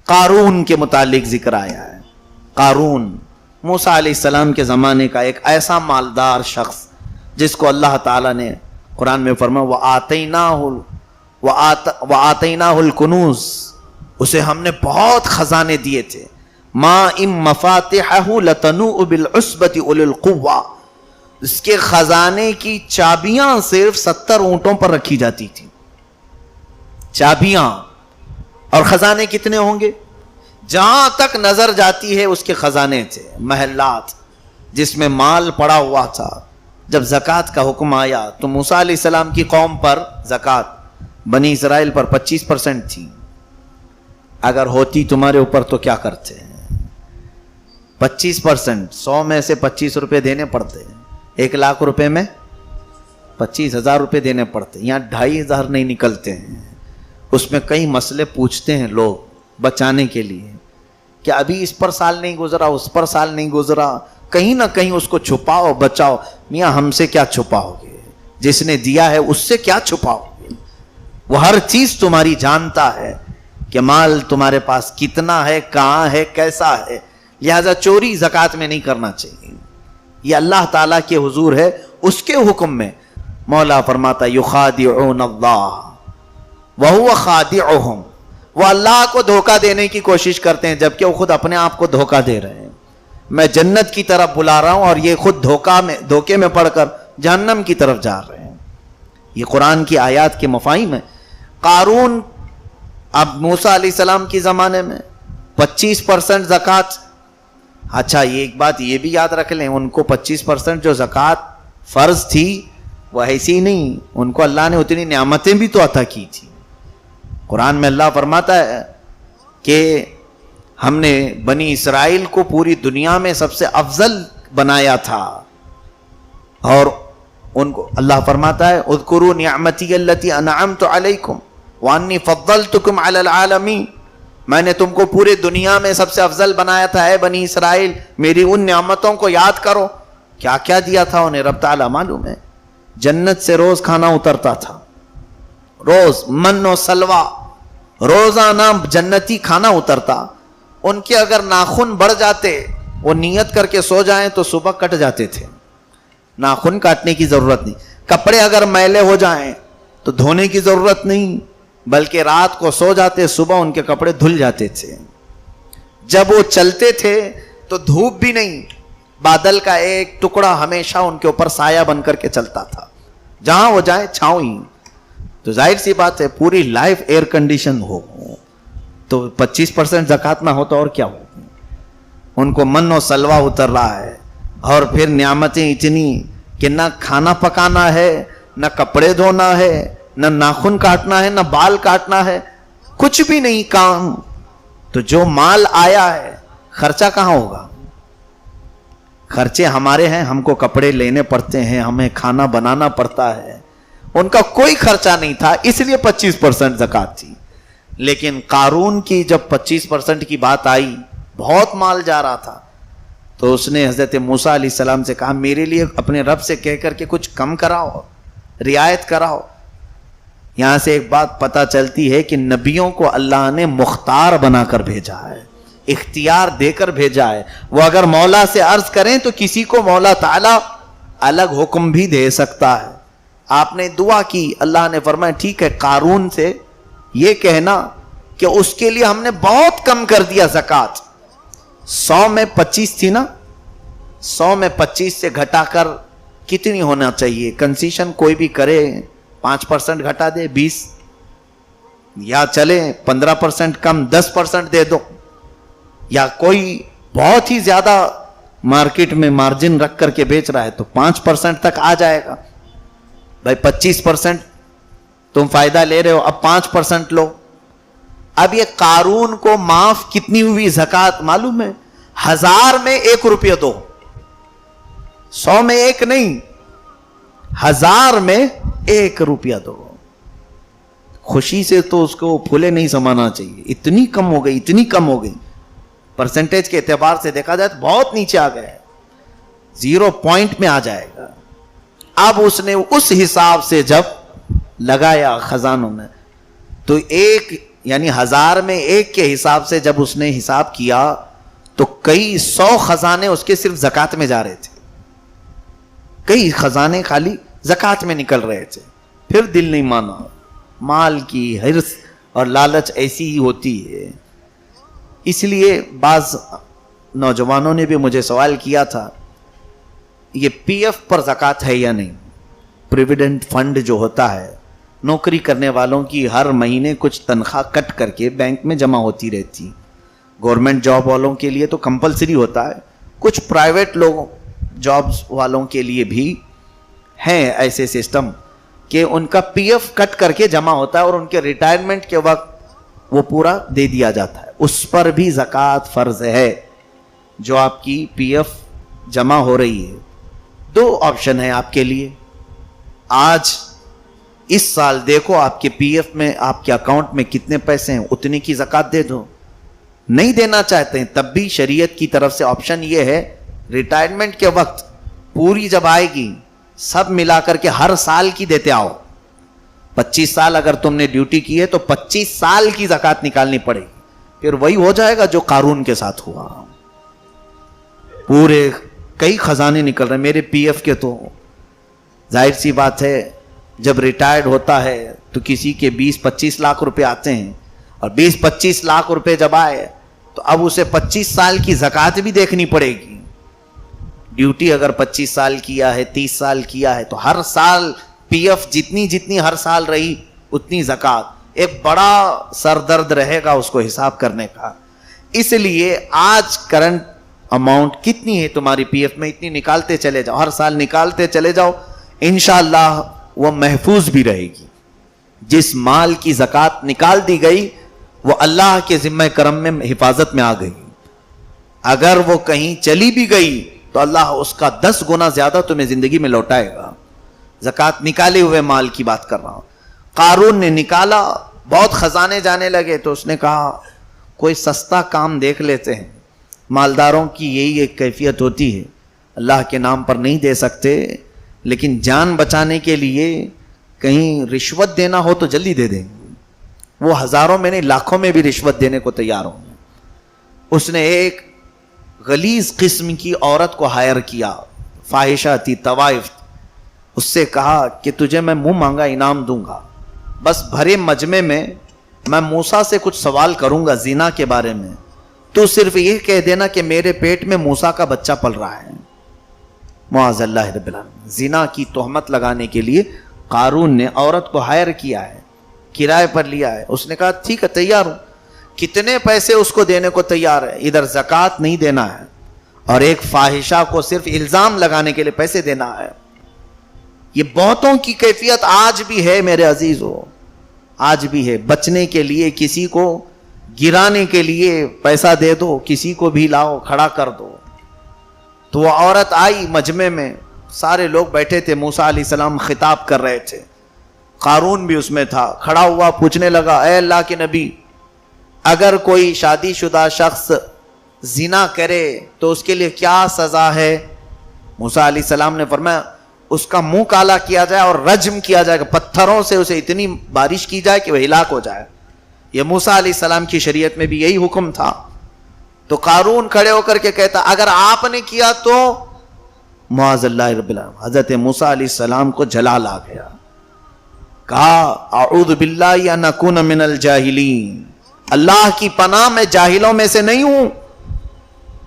قارون کے متعلق ذکر آیا ہے. قارون موسیٰ علیہ السلام کے زمانے کا ایک ایسا مالدار شخص جس کو اللہ تعالیٰ نے قرآن میں فرمایا وَآتَيْنَاهُ الْكُنُوزَ، اسے ہم نے بہت خزانے دیے تھے. مَا إِن مَفَاتِحَهُ لَتَنُوءُ بِالْعُصْبَةِ أُولِي الْقُوَّةِ، اس کے خزانے کی چابیاں صرف 70 اونٹوں پر رکھی جاتی تھی. چابیاں. اور خزانے کتنے ہوں گے؟ جہاں تک نظر جاتی ہے اس کے خزانے تھے، محلات جس میں مال پڑا ہوا تھا. جب زکوٰۃ کا حکم آیا تو موسیٰ علیہ السلام کی قوم پر زکوٰۃ بنی اسرائیل پر 25% تھی. اگر ہوتی تمہارے اوپر تو کیا کرتے ہیں؟ 25%، 100 میں سے 25 روپے دینے پڑتے ہیں. 1 لاکھ روپے میں 25,000 روپے دینے پڑتے ہیں. یہاں 2,500 نہیں نکلتے ہیں. اس میں کئی مسئلے پوچھتے ہیں لوگ بچانے کے لیے کہ ابھی اس پر سال نہیں گزرا، اس پر سال نہیں گزرا، کہیں نہ کہیں اس کو چھپاؤ بچاؤ. میاں ہم سے کیا چھپاؤ گے؟ جس نے دیا ہے اس سے کیا چھپاؤ گے؟ وہ ہر چیز تمہاری جانتا ہے کہ مال تمہارے پاس کتنا ہے، کہاں ہے، کیسا ہے. لہذا چوری زکوٰۃ میں نہیں کرنا چاہیے. یہ اللہ تعالیٰ کے حضور ہے، اس کے حکم میں. مولا فرماتا یخادعون اللہ وہو خادعہم، وہ اللہ کو دھوکہ دینے کی کوشش کرتے ہیں جبکہ وہ خود اپنے آپ کو دھوکہ دے رہے ہیں. میں جنت کی طرف بلا رہا ہوں اور یہ خود دھوکے میں پڑھ کر جہنم کی طرف جا رہے ہیں. یہ قرآن کی آیات کے مفاہیم ہیں. قارون اب موسیٰ علیہ السلام کی زمانے میں 25% زکوٰۃ. اچھا یہ ایک بات یہ بھی یاد رکھ لیں، ان کو 25% جو زکوٰۃ فرض تھی وہ ایسی نہیں، ان کو اللہ نے اتنی نعمتیں بھی تو عطا کی تھی. قرآن میں اللہ فرماتا ہے کہ ہم نے بنی اسرائیل کو پوری دنیا میں سب سے افضل بنایا تھا. اور ان کو اللہ فرماتا ہے اذکروا نعمتی التی انعمت علیکم وانی فضلتکم علی العالمین، میں نے تم کو پورے دنیا میں سب سے افضل بنایا تھا اے بنی اسرائیل، میری ان نعمتوں کو یاد کرو. کیا کیا دیا تھا انہیں رب تعالیٰ معلوم ہے. جنت سے روز کھانا اترتا تھا، روز من و سلوہ، روزانہ جنتی کھانا اترتا. ان کے اگر ناخن بڑھ جاتے، وہ نیت کر کے سو جائیں تو صبح کٹ جاتے تھے. ناخن کاٹنے کی ضرورت نہیں. کپڑے اگر میلے ہو جائیں تو دھونے کی ضرورت نہیں، بلکہ رات کو سو جاتے، صبح ان کے کپڑے دھل جاتے تھے. جب وہ چلتے تھے تو دھوپ بھی نہیں، بادل کا ایک ٹکڑا ہمیشہ ان کے اوپر سایہ بن کر کے چلتا تھا. جہاں وہ جائیں چھاؤں ہی. تو ظاہر سی بات ہے پوری لائف ایئر کنڈیشن ہو تو 25% زکوٰۃ نہ ہو تو اور کیا ہو. ان کو من و سلوہ اتر رہا ہے اور پھر نعمتیں اتنی کہ نہ کھانا پکانا ہے، نہ کپڑے دھونا ہے، نہ ناخن کاٹنا ہے، نہ بال کاٹنا ہے، کچھ بھی نہیں کام. تو جو مال آیا ہے خرچہ کہاں ہوگا؟ خرچے ہمارے ہیں، ہم کو کپڑے لینے پڑتے ہیں، ہمیں کھانا بنانا پڑتا ہے. ان کا کوئی خرچہ نہیں تھا، اس لیے 25% زکوٰۃ تھی. لیکن قارون کی جب 25% کی بات آئی، بہت مال جا رہا تھا، تو اس نے حضرت موسیٰ علیہ السلام سے کہا میرے لیے اپنے رب سے کہہ کر کے کچھ کم کراؤ، رعایت کراؤ. یہاں سے ایک بات پتہ چلتی ہے کہ نبیوں کو اللہ نے مختار بنا کر بھیجا ہے، اختیار دے کر بھیجا ہے. وہ اگر مولا سے عرض کریں تو کسی کو مولا تعالیٰ الگ حکم بھی دے سکتا ہے. آپ نے دعا کی، اللہ نے فرمایا ٹھیک ہے قارون سے یہ کہنا کہ اس کے لیے ہم نے بہت کم کر دیا زکوٰۃ. 100 میں 25 تھی نا، 100 میں 25 سے گھٹا کر کتنی ہونا چاہیے؟ کنسیشن کوئی بھی کرے، 5% گھٹا دے، 20، یا چلے 15% کم 10% دے دو، یا کوئی بہت ہی زیادہ مارکیٹ میں مارجن رکھ کر کے بیچ رہا ہے تو 5% تک آ جائے گا. بھائی 25% تم فائدہ لے رہے ہو، اب 5% لو. اب یہ قارون کو معاف کتنی ہوئی زکوٰۃ معلوم ہے؟ 1000 میں 1 روپیہ دو، 100 میں 1 نہیں، 1000 میں 1 روپیہ دو. خوشی سے تو اس کو پھولے نہیں سمانا چاہیے. اتنی کم ہو گئی، اتنی کم ہو گئی، پرسنٹیج کے اعتبار سے دیکھا جائے تو بہت نیچے آ گئے، 0 پوائنٹ میں آ جائے گا. اب اس نے اس حساب سے جب لگایا خزانوں میں تو ایک یعنی 1000 میں 1 کے حساب سے جب اس نے حساب کیا تو کئی 100 خزانے اس کے صرف زکات میں جا رہے تھے. کئی خزانے خالی زکات میں نکل رہے تھے. پھر دل نہیں مانا. مال کی حرص اور لالچ ایسی ہی ہوتی ہے. اس لیے بعض نوجوانوں نے بھی مجھے سوال کیا تھا یہ پی ایف پر زکات ہے یا نہیں. پروویڈنٹ فنڈ جو ہوتا ہے, نوکری کرنے والوں کی ہر مہینے کچھ تنخواہ کٹ کر کے بینک میں جمع ہوتی رہتی. گورنمنٹ جاب والوں کے لیے تو کمپلسری ہوتا ہے, کچھ پرائیویٹ لوگوں جابز والوں کے لیے بھی ہیں ایسے سسٹم کہ ان کا پی ایف کٹ کر کے جمع ہوتا ہے اور ان کے ریٹائرمنٹ کے وقت وہ پورا دے دیا جاتا ہے. اس پر بھی زکوٰۃ فرض ہے. جو آپ کی پی ایف جمع ہو رہی ہے, 2 آپشن ہے آپ کے لیے. آج اس سال دیکھو آپ کے پی ایف میں, آپ کے اکاؤنٹ میں کتنے پیسے ہیں, اتنے کی زکوٰۃ دے دو. نہیں دینا چاہتے ہیں تب بھی شریعت کی طرف سے آپشن یہ ہے, ریٹائرمنٹ کے وقت پوری جب آئے گی سب ملا کر کے ہر سال کی دیتے آؤ. 25 سال اگر تم نے ڈیوٹی کی ہے تو 25 سال کی زکوٰۃ نکالنی پڑے گی. پھر وہی ہو جائے گا جو قارون کے ساتھ ہوا. پورے کئی خزانے نکل رہے. میرے پی ایف کے تو ظاہر سی بات ہے جب ریٹائرڈ ہوتا ہے تو کسی کے 20-25 لاکھ روپے آتے ہیں, اور 20-25 لاکھ روپے جب آئے تو اب اسے 25 سال کی زکوٰۃ بھی دیکھنی پڑے گی. ڈیوٹی اگر 25 سال کیا ہے, 30 سال کیا ہے, تو ہر سال پی ایف جتنی ہر سال رہی اتنی زکوٰۃ. ایک بڑا سر درد رہے گا اس کو حساب کرنے کا. اس لیے آج کرنٹ اماؤنٹ کتنی ہے تمہاری پی ایف میں, اتنی نکالتے چلے جاؤ, ہر سال نکالتے چلے جاؤ, انشاءاللہ وہ محفوظ بھی رہے گی. جس مال کی زکوٰۃ نکال دی گئی وہ اللہ کے ذمہ کرم میں حفاظت میں آ گئی. اگر وہ کہیں چلی بھی گئی تو اللہ اس کا 10 گنا زیادہ تمہیں زندگی میں لوٹائے گا. زکوٰۃ نکالے ہوئے مال کی بات کر رہا ہوں. قارون نے نکالا, بہت خزانے جانے لگے, تو اس نے کہا کوئی سستا کام دیکھ لیتے ہیں. مالداروں کی یہی ایک کیفیت ہوتی ہے, اللہ کے نام پر نہیں دے سکتے, لیکن جان بچانے کے لیے کہیں رشوت دینا ہو تو جلدی دے دیں. وہ ہزاروں میں نہیں لاکھوں میں بھی رشوت دینے کو تیار ہوں. اس نے ایک غلیظ قسم کی عورت کو ہائر کیا, فاحشہ تھی, طوائف. اس سے کہا کہ تجھے میں منہ مانگا انعام دوں گا, بس بھرے مجمع میں میں موسیٰ سے کچھ سوال کروں گا زنا کے بارے میں, تو صرف یہ کہہ دینا کہ میرے پیٹ میں موسیٰ کا بچہ پل رہا ہے. معاذ اللہ رب العالمین. زنا کی تہمت لگانے کے لیے قارون نے عورت کو ہائر کیا ہے, کرائے پر لیا ہے. اس نے کہا ٹھیک ہے تیار ہوں. کتنے پیسے اس کو دینے کو تیار ہے. ادھر زکوٰۃ نہیں دینا ہے اور ایک فاحشہ کو صرف الزام لگانے کے لیے پیسے دینا ہے. یہ بہتوں کی کیفیت آج بھی ہے میرے عزیزو, آج بھی ہے. بچنے کے لیے کسی کو گرانے کے لیے پیسہ دے دو, کسی کو بھی لاؤ کھڑا کر دو. تو وہ عورت آئی مجمع میں, سارے لوگ بیٹھے تھے, موسیٰ علیہ السلام خطاب کر رہے تھے, قارون بھی اس میں تھا. کھڑا ہوا پوچھنے لگا, اے اللہ کے نبی, اگر کوئی شادی شدہ شخص زنا کرے تو اس کے لیے کیا سزا ہے؟ موسیٰ علیہ السلام نے فرمایا اس کا منہ کالا کیا جائے اور رجم کیا جائے گا, پتھروں سے اسے اتنی بارش کی جائے کہ وہ ہلاک ہو جائے. یہ موسیٰ علیہ السلام کی شریعت میں بھی یہی حکم تھا. تو قارون کھڑے ہو کر کے کہتا اگر آپ نے کیا تو معاذ اللہ رب العالمین. حضرت موسیٰ علیہ السلام کو جلال آ گیا, کہا اعوذ باللہ ان اکون من الجاہلین, اللہ کی پناہ میں جاہلوں میں سے نہیں ہوں.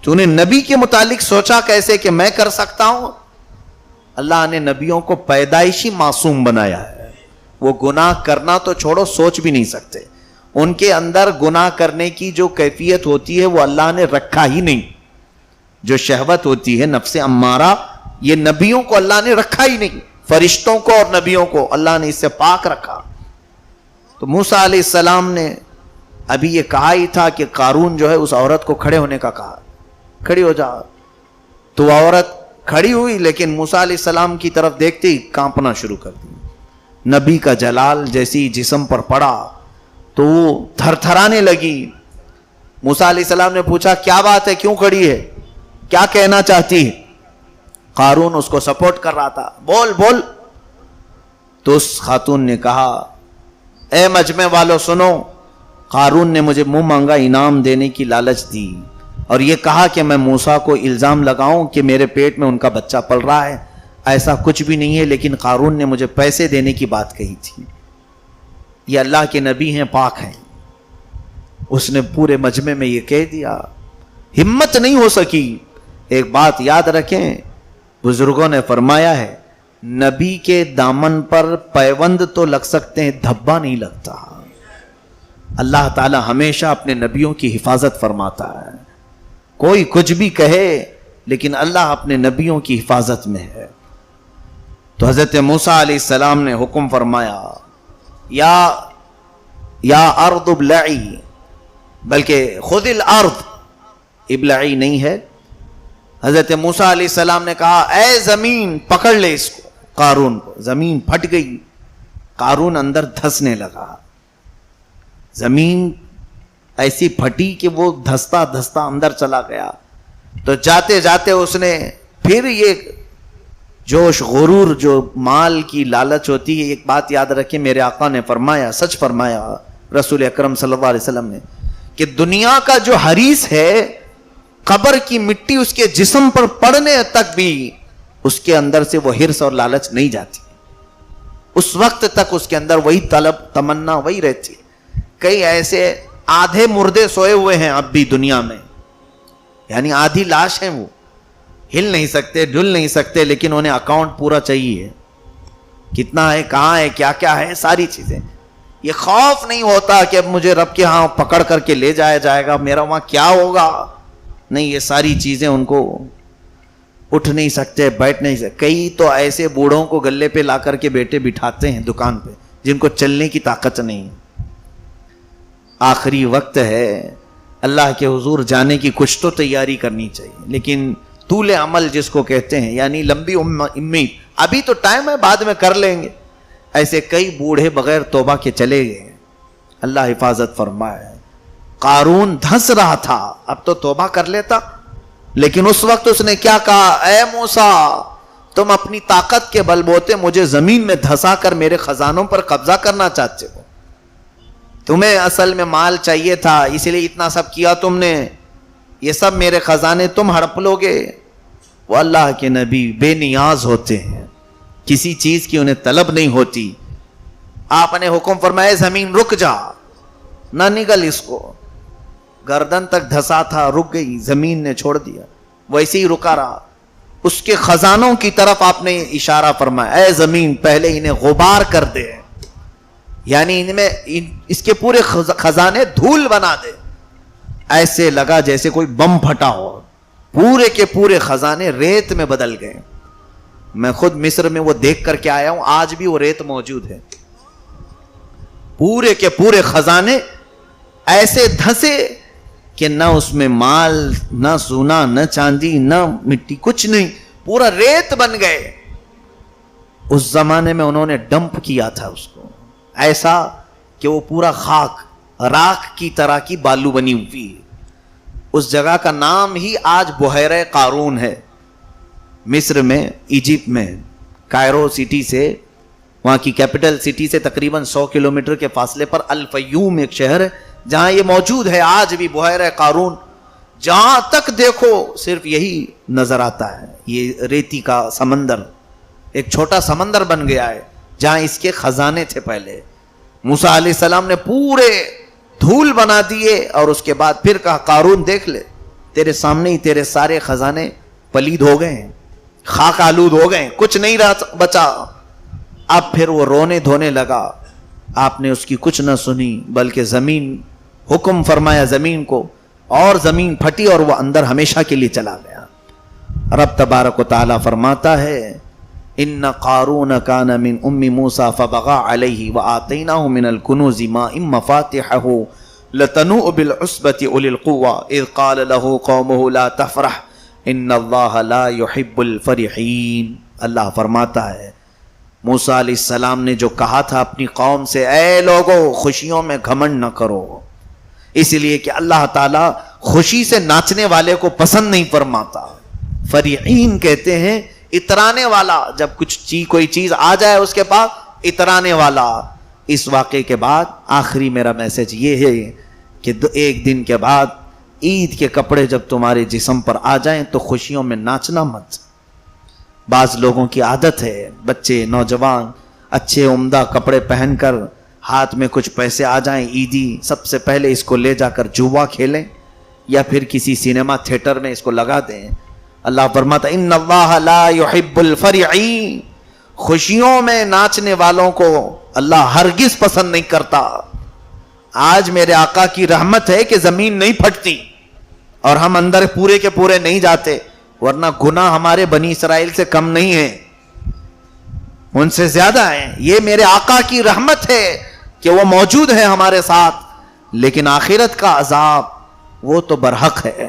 تو نے نبی کے متعلق سوچا کیسے کہ میں کر سکتا ہوں؟ اللہ نے نبیوں کو پیدائشی معصوم بنایا ہے. وہ گناہ کرنا تو چھوڑو, سوچ بھی نہیں سکتے. ان کے اندر گناہ کرنے کی جو کیفیت ہوتی ہے وہ اللہ نے رکھا ہی نہیں. جو شہوت ہوتی ہے نفس امارہ, یہ نبیوں کو اللہ نے رکھا ہی نہیں. فرشتوں کو اور نبیوں کو اللہ نے اس سے پاک رکھا. تو موسیٰ علیہ السلام نے ابھی یہ کہا ہی تھا کہ قارون جو ہے اس عورت کو کھڑے ہونے کا کہا, کھڑی ہو جا. تو عورت کھڑی ہوئی, لیکن موسیٰ علیہ السلام کی طرف دیکھتے ہی کانپنا شروع کر دی. نبی کا جلال جیسی جسم پر پڑا تو وہ تھر تھرانے لگی. موسیٰ علیہ السلام نے پوچھا کیا بات ہے, کیوں کھڑی ہے, کیا کہنا چاہتی ہے؟ قارون اس کو سپورٹ کر رہا تھا, بول بول. تو اس خاتون نے کہا اے مجمع والو سنو, قارون نے مجھے منہ مانگا انعام دینے کی لالچ دی اور یہ کہا کہ میں موسیٰ کو الزام لگاؤں کہ میرے پیٹ میں ان کا بچہ پل رہا ہے. ایسا کچھ بھی نہیں ہے, لیکن قارون نے مجھے پیسے دینے کی بات کہی تھی. یہ اللہ کے نبی ہیں, پاک ہیں. اس نے پورے مجمع میں یہ کہہ دیا, ہمت نہیں ہو سکی. ایک بات یاد رکھیں, بزرگوں نے فرمایا ہے نبی کے دامن پر پیوند تو لگ سکتے ہیں, دھبا نہیں لگتا. اللہ تعالی ہمیشہ اپنے نبیوں کی حفاظت فرماتا ہے. کوئی کچھ بھی کہے لیکن اللہ اپنے نبیوں کی حفاظت میں ہے. تو حضرت موسیٰ علیہ السلام نے حکم فرمایا یا ارض ابلعی, بلکہ خذ الارض, ابلعی نہیں ہے. حضرت موسیٰ علیہ السلام نے کہا اے زمین پکڑ لے اس کو, قارون کو. زمین پھٹ گئی, قارون اندر دھسنے لگا. زمین ایسی پھٹی کہ وہ دھستا دھستا اندر چلا گیا. تو جاتے جاتے اس نے پھر یہ جوش غرور جو مال کی لالچ ہوتی ہے, ایک بات یاد رکھیں, میرے آقا نے فرمایا, سچ فرمایا رسول اکرم صلی اللہ علیہ وسلم نے, کہ دنیا کا جو حریص ہے قبر کی مٹی اس کے جسم پر پڑنے تک بھی اس کے اندر سے وہ حرص اور لالچ نہیں جاتی. اس وقت تک اس کے اندر وہی طلب تمنا وہی رہتی. کئی ایسے آدھے مردے سوئے ہوئے ہیں اب بھی دنیا میں, یعنی آدھی لاش ہیں, وہ ہل نہیں سکتے ڈل نہیں سکتے, لیکن انہیں اکاؤنٹ پورا چاہیے, کتنا ہے, کہاں ہے, کیا کیا ہے, ساری چیزیں. یہ خوف نہیں ہوتا کہ اب مجھے رب کے ہاں پکڑ کر کے لے جایا جائے گا, میرا وہاں کیا ہوگا. نہیں, یہ ساری چیزیں ان کو اٹھ نہیں سکتے, بیٹھ نہیں سکتے. کئی تو ایسے بوڑھوں کو گلے پہ لا کر کے بیٹے بٹھاتے ہیں دکان پہ, جن کو چلنے کی طاقت نہیں. آخری وقت ہے, اللہ کے حضور جانے کی کچھ تو تیاری کرنی چاہیے, لیکن طول عمل جس کو کہتے ہیں, یعنی لمبی امید, ابھی تو ٹائم ہے, بعد میں کر لیں گے. ایسے کئی بوڑھے بغیر توبہ کے چلے گئے. اللہ حفاظت فرمائے. قارون دھس رہا تھا, اب تو توبہ کر لیتا, لیکن اس وقت اس نے کیا کہا, اے موسیٰ تم اپنی طاقت کے بل بوتے مجھے زمین میں دھسا کر میرے خزانوں پر قبضہ کرنا چاہتے ہو. تمہیں اصل میں مال چاہیے تھا, اس لیے اتنا سب کیا تم نے, یہ سب میرے خزانے تم ہڑپ لو گے. وہ اللہ کے نبی بے نیاز ہوتے ہیں, کسی چیز کی انہیں طلب نہیں ہوتی. آپ نے حکم فرمایا زمین رک جا, نہ نگل اس کو. گردن تک دھسا تھا, رک گئی, زمین نے چھوڑ دیا, ویسے ہی رکا رہا. اس کے خزانوں کی طرف آپ نے اشارہ فرمایا, اے زمین پہلے انہیں غبار کر دے, یعنی ان میں اس کے پورے خزانے دھول بنا دے. ایسے لگا جیسے کوئی بم پھٹا ہو, پورے کے پورے خزانے ریت میں بدل گئے. میں خود مصر میں وہ دیکھ کر کے آیا ہوں, آج بھی وہ ریت موجود ہے. پورے کے پورے خزانے ایسے دھسے کہ نہ اس میں مال, نہ سونا, نہ چاندی, نہ مٹی, کچھ نہیں, پورا ریت بن گئے. اس زمانے میں انہوں نے ڈمپ کیا تھا اس کو, ایسا کہ وہ پورا خاک راکھ کی طرح کی بالو بنی ہوئی ہے. اس جگہ کا نام ہی آج بحیرہ قارون ہے. مصر میں, ایجپٹ میں, کائرو سٹی سے, وہاں کی کیپٹل سٹی سے تقریباً 100 کلومیٹر کے فاصلے پر الفیوم ایک شہر ہے جہاں یہ موجود ہے آج بھی بحیرہ قارون. جہاں تک دیکھو صرف یہی نظر آتا ہے, یہ ریتی کا سمندر, ایک چھوٹا سمندر بن گیا ہے جہاں اس کے خزانے تھے. پہلے موسیٰ علیہ السلام نے پورے دھول بنا دیے اور اس کے بعد پھر کہا قارون دیکھ لے, تیرے سامنے ہی تیرے سارے خزانے پلید ہو گئے ہیں, خاک آلود ہو گئے, کچھ نہیں رہا بچا. اب پھر وہ رونے دھونے لگا. آپ نے اس کی کچھ نہ سنی, بلکہ زمین, حکم فرمایا زمین کو, اور زمین پھٹی اور وہ اندر ہمیشہ کے لیے چلا گیا. رب تبارک و تعالی فرماتا ہے ان قارون کان من ام موسیٰ فبغى علیہ وآتیناہ من الکنوز ما ان مفاتحہ لتنوء بالعصبۃ اولي القوہ اذ قال له قومه لا تفرح ان اللہ لا يحب الفرحین. اللہ فرماتا ہے موسیٰ علیہ السلام نے جو کہا تھا اپنی قوم سے, اے لوگو خوشیوں میں گھمنڈ نہ کرو, اس لیے کہ اللہ تعالیٰ خوشی سے ناچنے والے کو پسند نہیں فرماتا. فرحین کہتے ہیں اترانے والا, جب کوئی چیز آ جائے اس کے پاس اترانے والا. اس واقعے کے بعد آخری میرا میسج یہ ہے کہ ایک دن کے بعد عید کے کپڑے جب تمہارے جسم پر آ جائیں تو خوشیوں میں ناچنا مت. بعض لوگوں کی عادت ہے، بچے نوجوان اچھے عمدہ کپڑے پہن کر ہاتھ میں کچھ پیسے آ جائیں عیدی، سب سے پہلے اس کو لے جا کر جوا کھیلیں یا پھر کسی سینما تھیٹر میں اس کو لگا دیں. اللہ فرماتا ان اللہ لا يحب الفرحین، خوشیوں میں ناچنے والوں کو اللہ ہرگز پسند نہیں کرتا. آج میرے آقا کی رحمت ہے کہ زمین نہیں پھٹتی اور ہم اندر پورے کے پورے نہیں جاتے، ورنہ گناہ ہمارے بنی اسرائیل سے کم نہیں ہے، ان سے زیادہ ہیں. یہ میرے آقا کی رحمت ہے کہ وہ موجود ہے ہمارے ساتھ، لیکن آخرت کا عذاب وہ تو برحق ہے.